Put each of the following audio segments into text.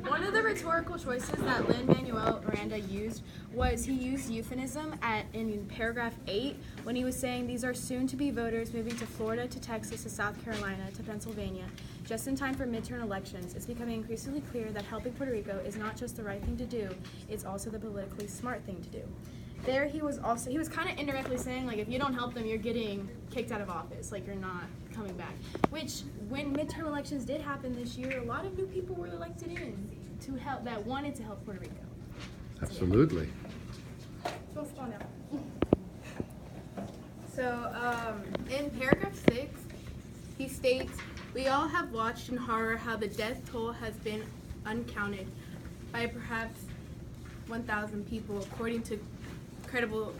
One of the rhetorical choices that Manuel Miranda used was he used euphemism in paragraph 8 when he was saying these are soon-to-be voters moving to Florida, to Texas, to South Carolina, to Pennsylvania, just in time for midterm elections. It's becoming increasingly clear that helping Puerto Rico is not just the right thing to do, it's also the politically smart thing to do. There he was kind of indirectly saying, like, if you don't help them, you're getting kicked out of office, like you're not coming back. Which, when midterm elections did happen this year, a lot of new people were elected in to help, that wanted to help Puerto Rico. Absolutely. So, in paragraph 6, he states, "We all have watched in horror how the death toll has been uncounted by perhaps 1,000 people, according to credible."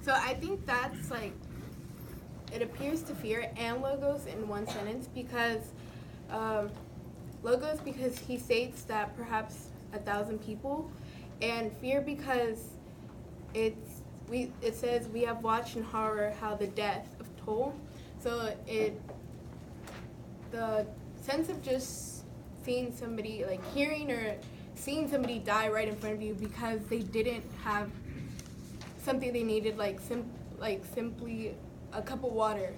So I think that's like, it appears to fear and logos in one sentence because logos because he states that perhaps 1,000 people, and fear because it says we have watched in horror how the death of toll. So the sense of just seeing somebody, like hearing or seeing somebody die right in front of you because they didn't have something they needed, like simply a cup of water,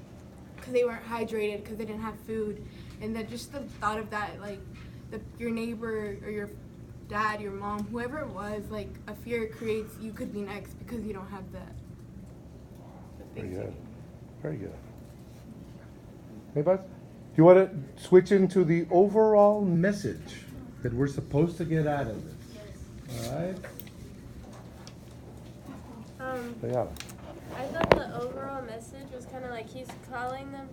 because they weren't hydrated, because they didn't have food, and that just the thought of that, like your neighbor or your dad, your mom, whoever it was, like a fear creates you could be next because you don't have that. Very good. Very good. Hey, Buzz, do you want to switch into the overall message that we're supposed to get out of this? All right. Yeah. I thought the overall message was kind of like he's calling them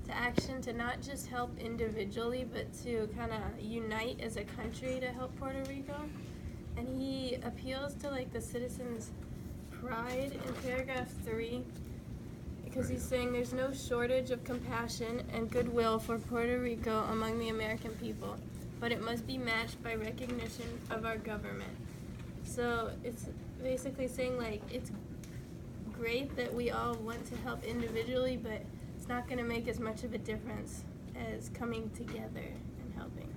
to action to not just help individually, but to kind of unite as a country to help Puerto Rico. And he appeals to like the citizens' pride in paragraph 3, because he's saying there's no shortage of compassion and goodwill for Puerto Rico among the American people, but it must be matched by recognition of our government. So it's basically saying like it's great that we all want to help individually, but it's not going to make as much of a difference as coming together and helping.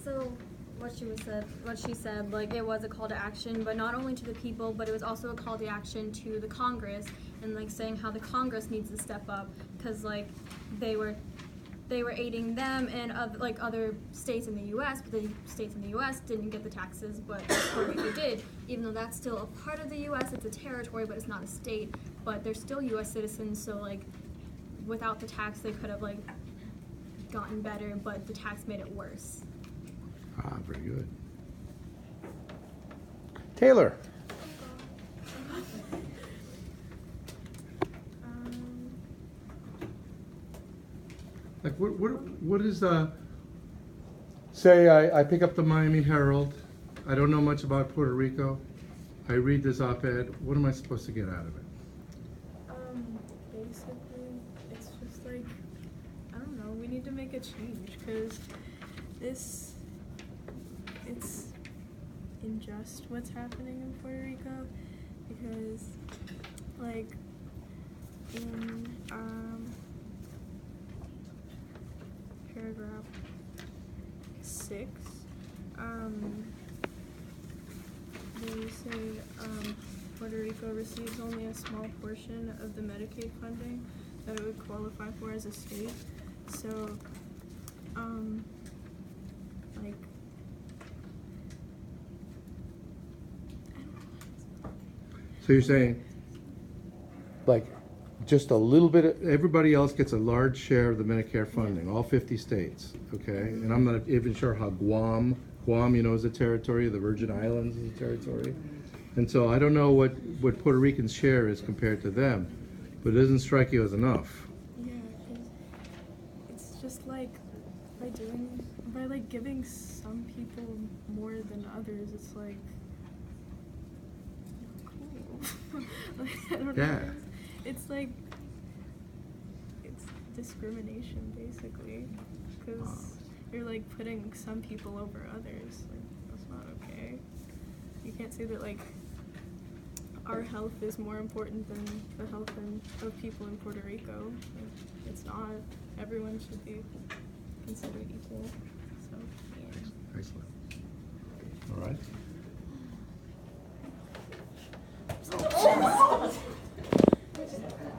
So what she said, like it was a call to action, but not only to the people, but it was also a call to action to the Congress, and like saying how the Congress needs to step up, because like they were aiding them and like other states in the U.S., but the states in the U.S. didn't get the taxes, but Puerto Rico did. Even though that's still a part of the U.S., it's a territory, but it's not a state. But they're still U.S. citizens, so like without the tax, they could have like gotten better, but the tax made it worse. Ah, very good. Taylor. Like what is say I pick up the Miami Herald, I don't know much about Puerto Rico, I read this op-ed, what am I supposed to get out of it? Basically, it's just like, I don't know, we need to make a change, because it's unjust what's happening in Puerto Rico, because like in paragraph 6, they say Puerto Rico receives only a small portion of the Medicaid funding that it would qualify for as a state. So, like, So you're saying, like, just a little bit, everybody else gets a large share of the Medicare funding, all 50 states, okay? And I'm not even sure how Guam, you know, is a territory, the Virgin Islands is a territory. And so I don't know what Puerto Rican's share is compared to them, but it doesn't strike you as enough. yeah, it's just like, by like giving some people more than others, it's like, cool. Like, I don't Yeah. know. It's like, it's discrimination basically, because you're like putting some people over others. Like, that's not okay. You can't say that like our health is more important than the health of people in Puerto Rico. Like, it's it's not. Everyone should be considered equal. So, yeah. Excellent. All right.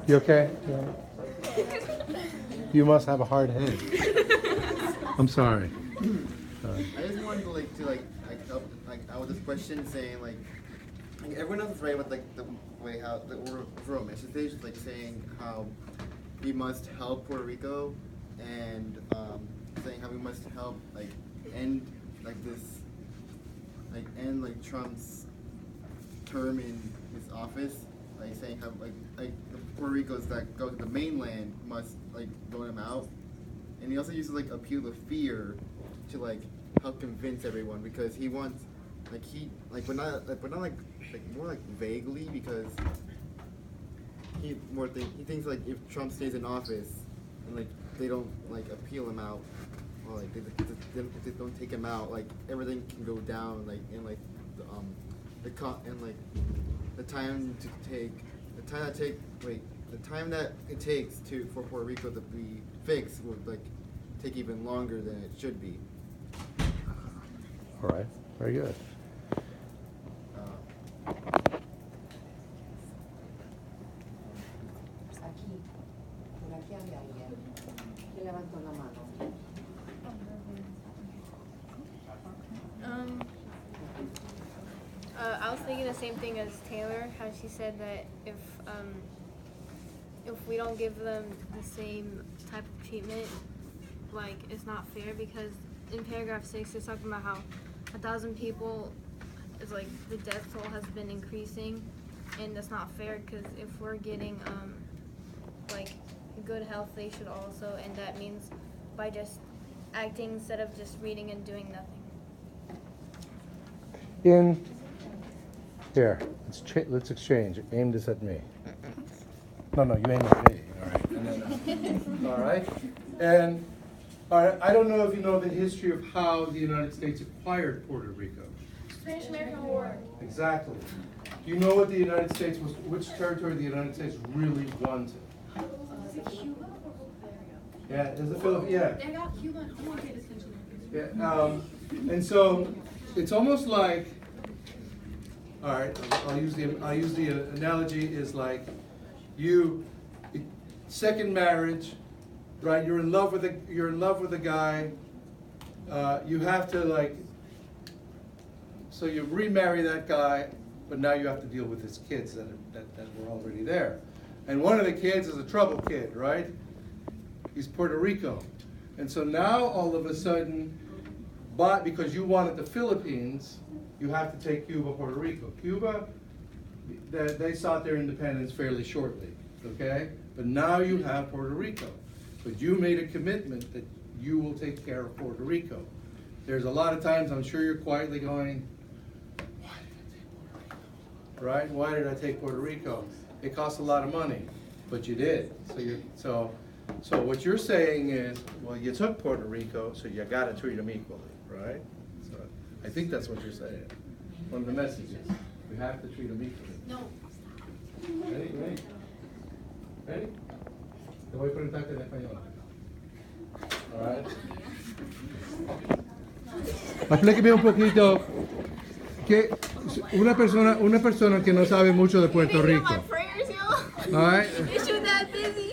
You okay? You must have a hard head. I'm sorry. I just wanted to help out with this question, saying like everyone else is right with like the way how the overall message is like saying how we must help Puerto Rico and saying how we must help like end like this end like Trump's term in his office, like saying how like the Puerto Ricos that go to the mainland must like vote him out, and he also uses like appeal of fear to like help convince everyone because he wants but not more like vaguely because he thinks like if Trump stays in office and like they don't like appeal him out or like if they don't take him out, like everything can go down like in like the time that it takes for Puerto Rico to be fixed would like take even longer than it should be. All right. Very good. Aquí, por aquí había alguien que levantó la mano. I was thinking the same thing as Taylor, how she said that if we don't give them the same type of treatment, like it's not fair because in paragraph 6 it's talking about how 1,000 people is like the death toll has been increasing, and that's not fair because if we're getting like good health, they should also, and that means by just acting instead of just reading and doing nothing. Here, let's exchange. Aim this at me. No, you aim at me. All right. And then, all right. And all right, I don't know if you know the history of how the United States acquired Puerto Rico. Spanish-American War. Exactly. You know what the United States was, which territory the United States really wanted? Is it Cuba? Yeah, is it Philippines? Yeah. They got Cuba. I want to pay attention. Yeah. And so it's almost like, all right, I'll use the analogy is like second marriage, right? You're in love with a guy. You have to so you remarry that guy, but now you have to deal with his kids that were already there. And one of the kids is a trouble kid, right? He's Puerto Rico. And so now all of a sudden, because you wanted the Philippines, you have to take Cuba, Puerto Rico. Cuba, they sought their independence fairly shortly, okay? But now you have Puerto Rico. But you made a commitment that you will take care of Puerto Rico. There's a lot of times I'm sure you're quietly going, why did I take Puerto Rico? Right? Why did I take Puerto Rico? It costs a lot of money, but you did. So what you're saying is, well, you took Puerto Rico, so you got to treat them equally, right? So I think that's what you're saying. One of the messages, we have to treat them equally. No. Ready? Ready? Te voy a preguntarte en español. All right. Explíqueme un poquito que una persona que no sabe mucho de Puerto Rico. All right.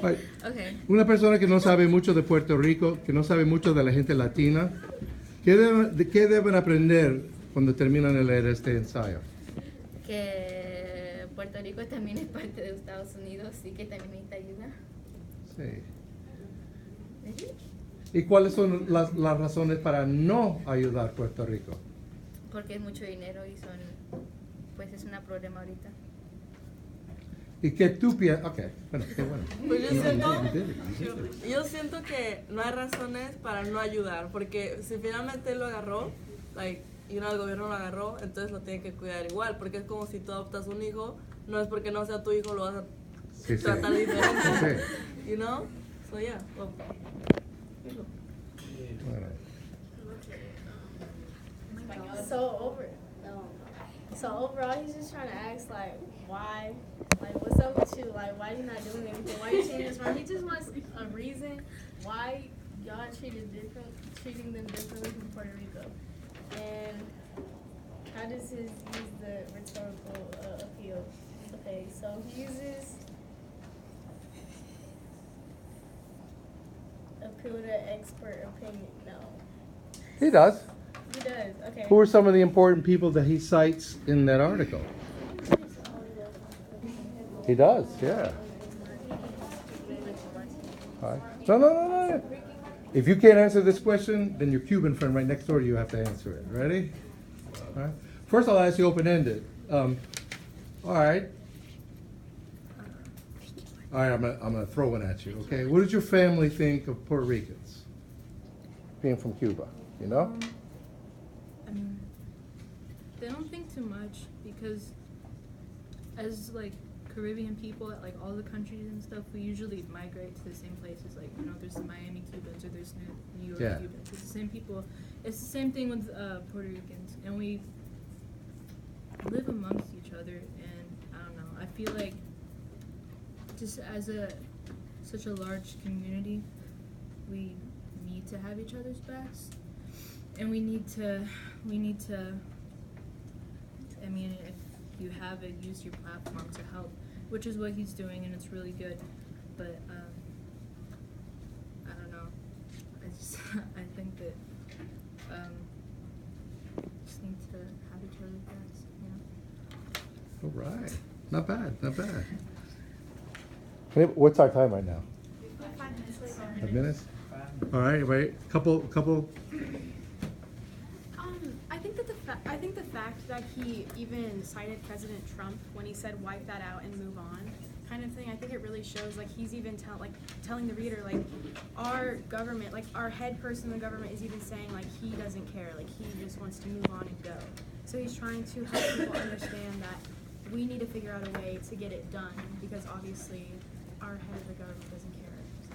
Right. Okay. Una persona que no sabe mucho de Puerto Rico, que no sabe mucho de la gente latina, ¿qué deben aprender cuando terminan de leer este ensayo? Que Puerto Rico también es parte de Estados Unidos y que también necesita ayuda. Sí. ¿Y cuáles son las razones para no ayudar a Puerto Rico? Porque es mucho dinero y pues es un problema ahorita. ¿Y qué tú piensas? Ok, bueno, qué bueno. Pues yo siento que no hay razones para no ayudar, porque si finalmente él lo agarró, y el gobierno lo agarró, entonces lo tiene que cuidar igual, porque es como si tú adoptas un hijo, no es porque no sea tu hijo lo vas a tratar diferente, you know? So yeah. Well. So over. No. So overall, he's just trying to ask, like, why? Like, what's up with you? Like, why you not doing anything? Why you treating this wrong? He just wants a reason why y'all treating them differently from Puerto Rico. And how does he use the rhetorical appeal? Okay, so he uses appeal to expert opinion. No. He does. He does, okay. Who are some of the important people that he cites in that article? He does, yeah. All right. No. If you can't answer this question, then your Cuban friend right next door to you have to answer it. Ready? All right. First, I'll ask you open-ended. All right. All right, I'm gonna throw one at you. Okay. What did your family think of Puerto Ricans being from Cuba? You know? I mean, they don't think too much because as like Caribbean people at like all the countries and stuff, we usually migrate to the same places. Like, you know, there's the Miami Cubans or there's New York Cubans. It's the same people. It's the same thing with Puerto Ricans, and we live amongst each other. And I don't know. I feel like just as such a large community, we need to have each other's backs, and we need to. I mean, if you have it, use your platform to help, which is what he's doing, and it's really good. But I don't know. I think that just need to have each other's backs. You know? All right. Not bad. What's our time right now? 5 minutes later. 5 minutes? All right, wait. Couple. I think the fact that he even cited President Trump when he said wipe that out and move on kind of thing, I think it really shows like he's even telling the reader like our government, like our head person in the government is even saying like he doesn't care, like he just wants to move on and go. So he's trying to help people understand that we need to figure out a way to get it done because obviously our head of the government doesn't care. So.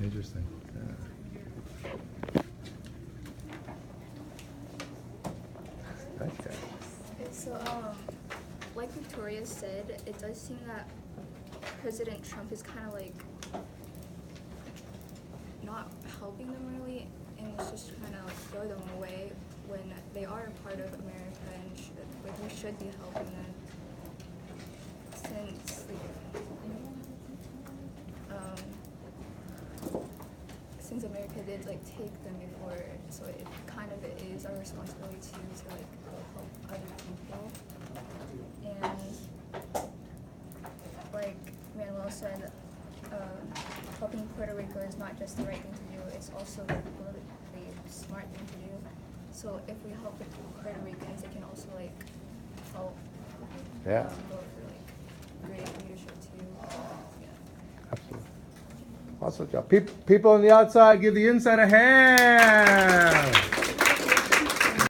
Interesting. Yeah. Okay. So, like Victoria said, it does seem that President Trump is kind of like not helping them really, and it's just trying to like throw them away when they are a part of America and we should be helping them since America did like take them before, so it kind of is our responsibility to like help other people. And like Manuel said, helping Puerto Rico is not just the right thing to do; it's also the politically smart thing to do. So if we help the Puerto Ricans, it can also like help go for like great leadership too. Yeah. Absolutely. Awesome job. People on the outside, give the inside a hand.